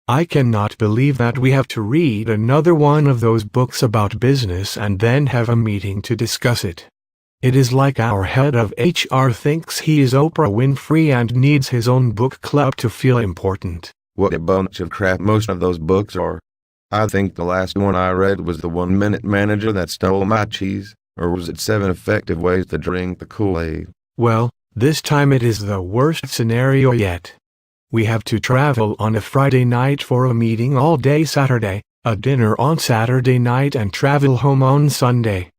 I cannot believe that we have to read another one of those books about business and then have a meeting to discuss it. It is like our head of HR thinks he is Oprah Winfrey and needs his own book club to feel important. What a bunch of crap most of those books are. I think the last one I read was The 1 Minute Manager That Stole My Cheese, or was it 7 Effective Ways to Drink the Kool-Aid? Well, this time it is the worst scenario yet. We have to travel on a Friday night for a meeting all day Saturday, a dinner on Saturday night and travel home on Sunday.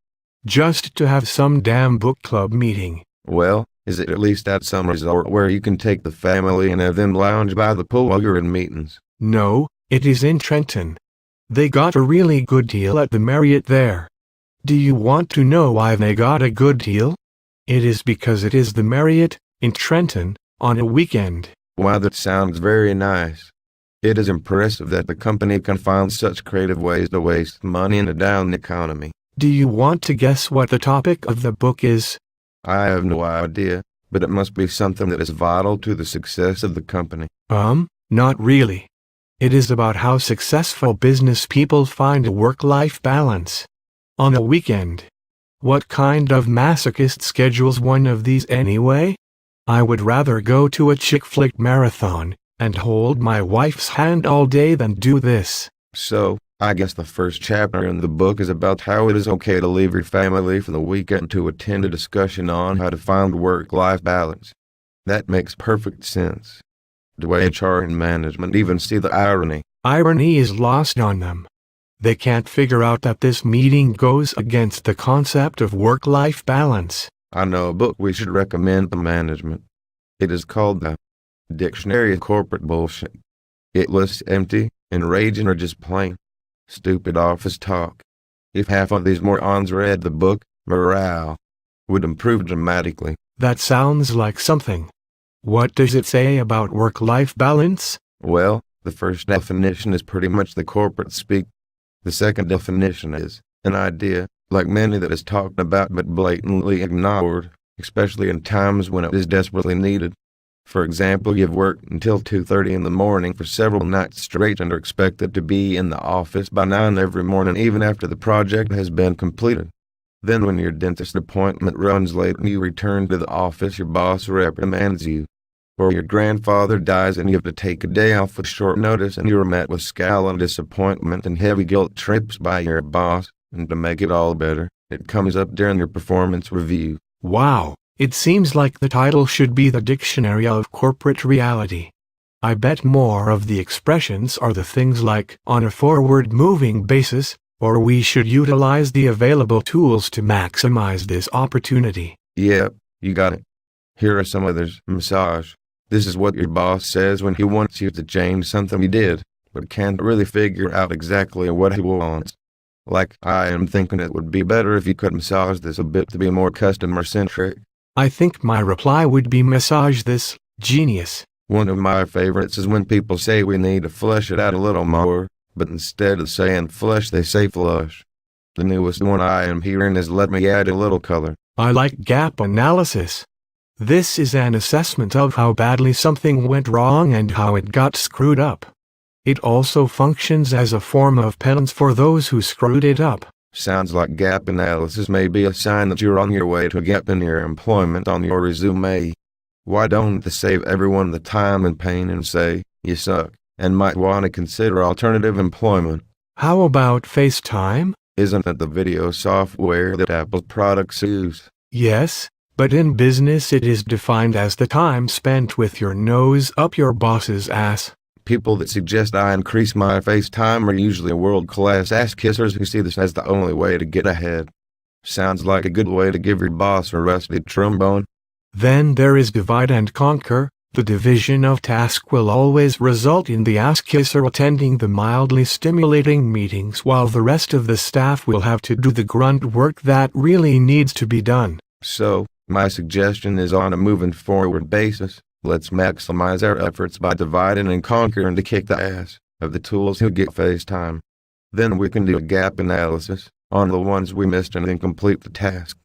Just to have some damn book club meeting. Well, is it at least at some resort where you can take the family and have them lounge by the pool while you're in meetings? No, it is in Trenton. They got a really good deal at the Marriott there. Do you want to know why they got a good deal? It is because it is the Marriott, in Trenton, on a weekend. Wow, that sounds very nice. It is impressive that the company can find such creative ways to waste money in a down economy. Do you want to guess what the topic of the book is? I have no idea, but it must be something that is vital to the success of the company. Not really. It is about how successful business people find a work-life balance on a weekend. What kind of masochist schedules one of these anyway? I would rather go to a chick flick marathon and hold my wife's hand all day than do this. So, I guess the first chapter in the book is about how it is okay to leave your family for the weekend to attend a discussion on how to find work-life balance. That makes perfect sense. Do HR and management even see the irony? Irony is lost on them. They can't figure out that this meeting goes against the concept of work-life balance. I know a book we should recommend to management. It is called The Dictionary of Corporate Bullshit. It lists empty, enraging, or just plain stupid office talk. If half of these morons read the book, morale would improve dramatically. That sounds like something. What does it say about work-life balance? Well, the first definition is pretty much the corporate speak. The second definition is an idea, like many, that is talked about but blatantly ignored, especially in times when it is desperately needed. For example, you've worked until 2:30 in the morning for several nights straight and are expected to be in the office by 9 every morning even after the project has been completed. Then when your dentist appointment runs late and you return to the office, your boss reprimands you. Or your grandfather dies and you have to take a day off with short notice and you are met with scowl and disappointment and heavy guilt trips by your boss. And to make it all better, it comes up during your performance review. Wow, it seems like the title should be The Dictionary of Corporate Reality. I bet more of the expressions are the things like on a forward-moving basis, or we should utilize the available tools to maximize this opportunity. Yep, you got it. Here are some others. Massage. This is what your boss says when he wants you to change something you did, but can't really figure out exactly what he wants. Like, I am thinking it would be better if you could massage this a bit to be more customer-centric. I think my reply would be massage this, genius. One of my favorites is when people say we need to flesh it out a little more, but instead of saying flesh they say flush. The newest one I am hearing is let me add a little color. I like gap analysis. This is an assessment of how badly something went wrong and how it got screwed up. It also functions as a form of penance for those who screwed it up. Sounds like gap analysis may be a sign that you're on your way to a gap in your employment on your resume. Why don't they save everyone the time and pain and say, you suck, and might want to consider alternative employment? How about FaceTime? Isn't that the video software that Apple products use? Yes, but in business it is defined as the time spent with your nose up your boss's ass. People that suggest I increase my FaceTime are usually world-class ass-kissers who see this as the only way to get ahead. Sounds like a good way to give your boss a rusty trombone. Then there is divide and conquer. The division of task will always result in the ass-kisser attending the mildly stimulating meetings while the rest of the staff will have to do the grunt work that really needs to be done. So, my suggestion is on a moving forward basis. Let's maximize our efforts by dividing and conquering to kick the ass of the tools who get FaceTime. Then we can do a gap analysis on the ones we missed and then complete the task.